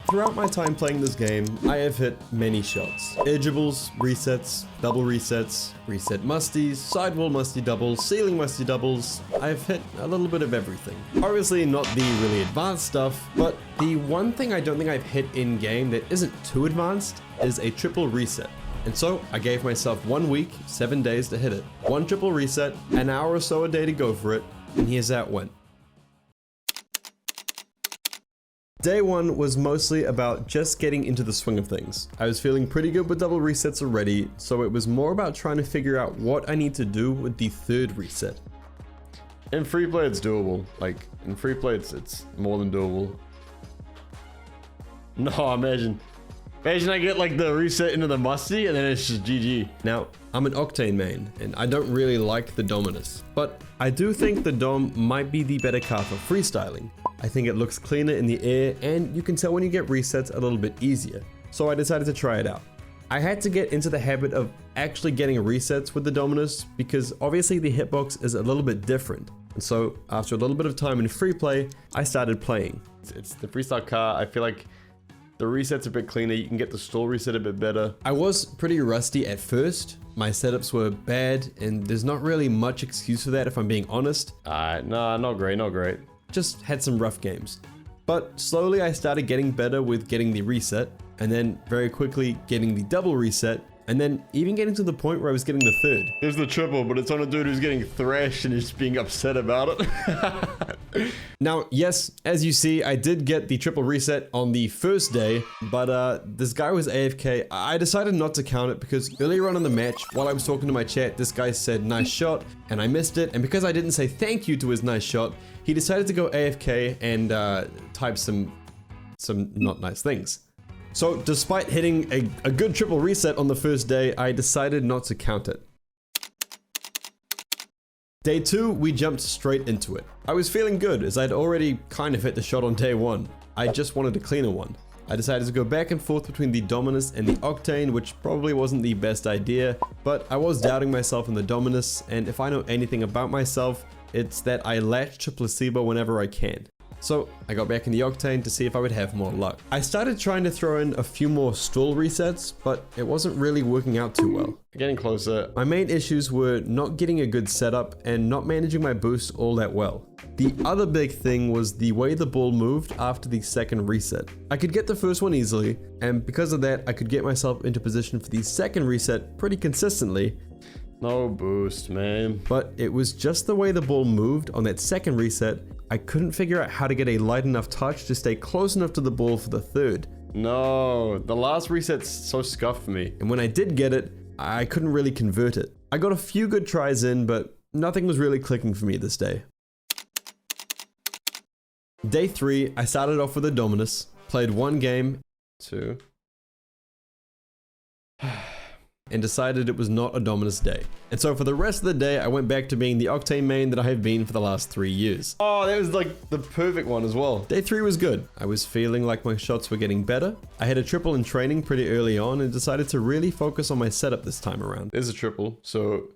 Throughout my time playing this game, I have hit many shots. Edgeables, resets, double resets, reset musties, sidewall musty doubles, ceiling musty doubles. I've hit a little bit of everything. Obviously not the really advanced stuff, but the one thing I don't think I've hit in game that isn't too advanced is a triple reset. And so I gave myself 1 week, 7 days to hit it. One triple reset, an hour or so a day to go for it, and here's how it went. Day 1 was mostly about just getting into the swing of things. I was feeling pretty good with double resets already, so it was more about trying to figure out what I need to do with the third reset. In free play, it's doable. Like, in free play, it's more than doable. No, imagine I get like the reset into the musty and then it's just GG. Now, I'm an Octane main, and I don't really like the Dominus, but I do think the Dom might be the better card for freestyling. I think it looks cleaner in the air, and you can tell when you get resets a little bit easier, so I decided to try it out. I had to get into the habit of actually getting resets with the Dominus, because obviously the hitbox is a little bit different, and so after a little bit of time in free play, I started playing. It's the freestyle car. I feel like the reset's a bit cleaner. You can get the stall reset a bit better. I was pretty rusty at first. My setups were bad, and there's not really much excuse for that if I'm being honest. No, not great. Just had some rough games. But slowly I started getting better with getting the reset, and then very quickly getting the double reset, and then even getting to the point where I was getting the third. There's the triple, but it's on a dude who's getting thrashed and is being upset about it. Now, yes, as you see, I did get the triple reset on the first day, but this guy was AFK. I decided not to count it because earlier on in the match, while I was talking to my chat, this guy said nice shot, and I missed it, and because I didn't say thank you to his nice shot, he decided to go AFK and type some not nice things. So despite hitting a good triple reset on the first day, I decided not to count it. Day 2, we jumped straight into it. I was feeling good as I'd already kind of hit the shot on day 1. I just wanted a cleaner one. I decided to go back and forth between the Dominus and the Octane, which probably wasn't the best idea, but I was doubting myself in the Dominus, and if I know anything about myself, it's that I latch to placebo whenever I can. So I got back in the Octane to see if I would have more luck. I started trying to throw in a few more stall resets, but it wasn't really working out too well. Getting closer. My main issues were not getting a good setup and not managing my boost all that well. The other big thing was the way the ball moved after the second reset. I could get the first one easily, and because of that, I could get myself into position for the second reset pretty consistently. No boost, man. But it was just the way the ball moved on that second reset. I couldn't figure out how to get a light enough touch to stay close enough to the ball for the third. No, the last reset's so scuffed for me. And when I did get it, I couldn't really convert it. I got a few good tries in, but nothing was really clicking for me this day. Day 3, I started off with a Dominus, played 1 game, 2. and decided it was not a Dominus day. And so for the rest of the day, I went back to being the Octane main that I have been for the last 3 years. Oh, that was like the perfect one as well. Day 3 was good. I was feeling like my shots were getting better. I had a triple in training pretty early on and decided to really focus on my setup this time around. There's a triple, so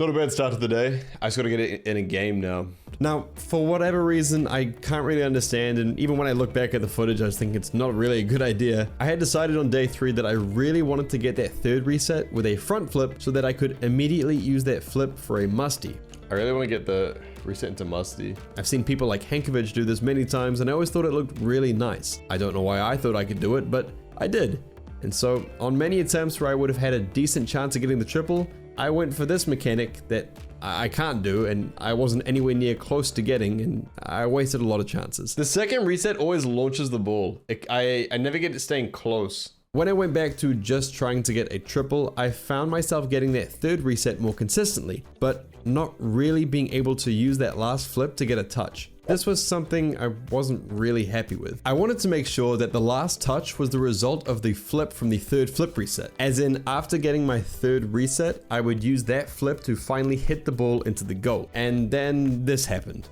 not a bad start to the day. I just gotta get it in a game now. Now, for whatever reason, I can't really understand, and even when I look back at the footage, I was thinking it's not really a good idea. I had decided on day 3 that I really wanted to get that third reset with a front flip so that I could immediately use that flip for a musty. I really want to get the reset into musty. I've seen people like Thanovic do this many times, and I always thought it looked really nice. I don't know why I thought I could do it, but I did. And so, on many attempts where I would have had a decent chance of getting the triple, I went for this mechanic that I can't do, and I wasn't anywhere near close to getting, and I wasted a lot of chances. The second reset always launches the ball. I never get it staying close. When I went back to just trying to get a triple, I found myself getting that third reset more consistently, but not really being able to use that last flip to get a touch. This was something I wasn't really happy with. I wanted to make sure that the last touch was the result of the flip from the third flip reset. As in, after getting my third reset, I would use that flip to finally hit the ball into the goal. And then this happened.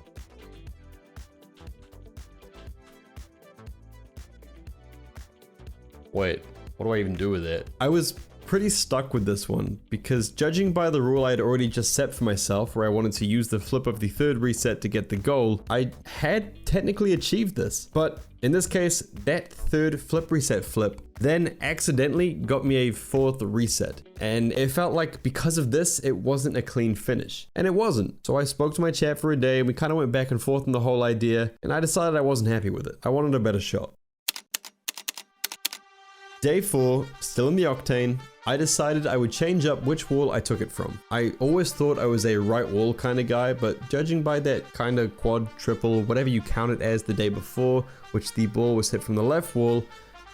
Wait, what do I even do with it? I was pretty stuck with this one because judging by the rule I had already just set for myself where I wanted to use the flip of the third reset to get the goal, I had technically achieved this. But in this case, that third flip reset flip then accidentally got me a fourth reset. And it felt like because of this, it wasn't a clean finish. And it wasn't. So I spoke to my chat for a day and we kind of went back and forth on the whole idea. And I decided I wasn't happy with it. I wanted a better shot. Day 4, still in the Octane, I decided I would change up which wall I took it from. I always thought I was a right wall kind of guy, but judging by that kind of quad, triple, whatever you count it as the day before, which the ball was hit from the left wall,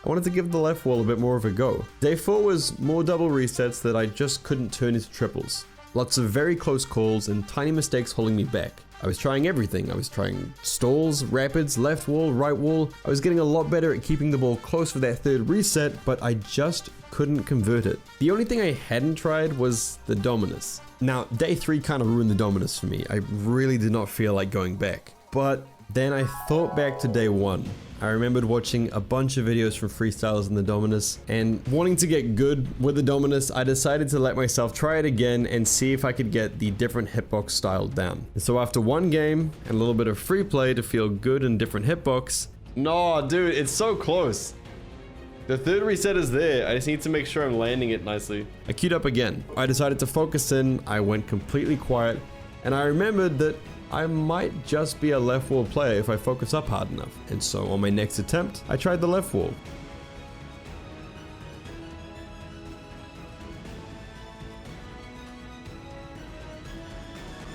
I wanted to give the left wall a bit more of a go. Day 4 was more double resets that I just couldn't turn into triples. Lots of very close calls and tiny mistakes holding me back. I was trying everything. I was trying stalls, rapids, left wall, right wall. I was getting a lot better at keeping the ball close for that third reset, but I just couldn't convert it. The only thing I hadn't tried was the Dominus. Now, day 3 kind of ruined the Dominus for me. I really did not feel like going back. But then I thought back to day 1. I remembered watching a bunch of videos from freestylers in the Dominus, and wanting to get good with the Dominus, I decided to let myself try it again and see if I could get the different hitbox style down. And so after one game and a little bit of free play to feel good in different hitbox. No, dude, it's so close. The third reset is there. I just need to make sure I'm landing it nicely. I queued up again. I decided to focus in. I went completely quiet, and I remembered that I might just be a left wall player if I focus up hard enough. And so on my next attempt, I tried the left wall.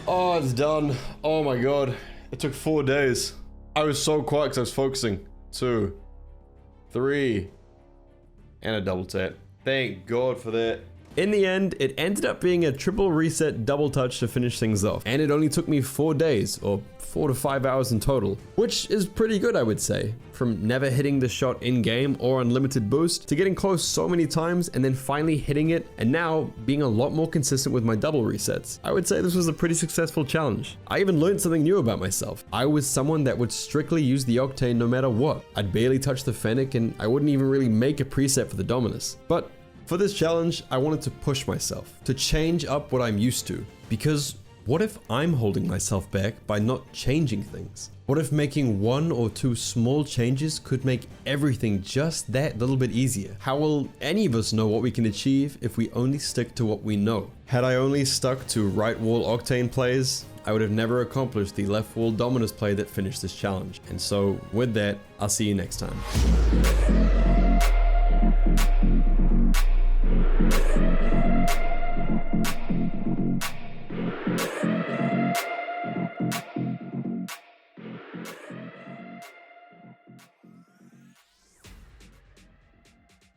Oh, it's done. Oh my god. It took 4 days. I was so quiet because I was focusing. 2, 3, and a double tap. Thank God for that. In the end, it ended up being a triple reset double touch to finish things off. And it only took me 4 days, or 4 to 5 hours in total, which is pretty good, I would say. From never hitting the shot in game or unlimited boost, to getting close so many times and then finally hitting it, and now being a lot more consistent with my double resets. I would say this was a pretty successful challenge. I even learned something new about myself. I was someone that would strictly use the Octane no matter what. I'd barely touch the Fennec, and I wouldn't even really make a preset for the Dominus. But for this challenge, I wanted to push myself, to change up what I'm used to. Because what if I'm holding myself back by not changing things? What if making 1 or 2 small changes could make everything just that little bit easier? How will any of us know what we can achieve if we only stick to what we know? Had I only stuck to right wall Octane plays, I would have never accomplished the left wall Dominus play that finished this challenge. And so with that, I'll see you next time.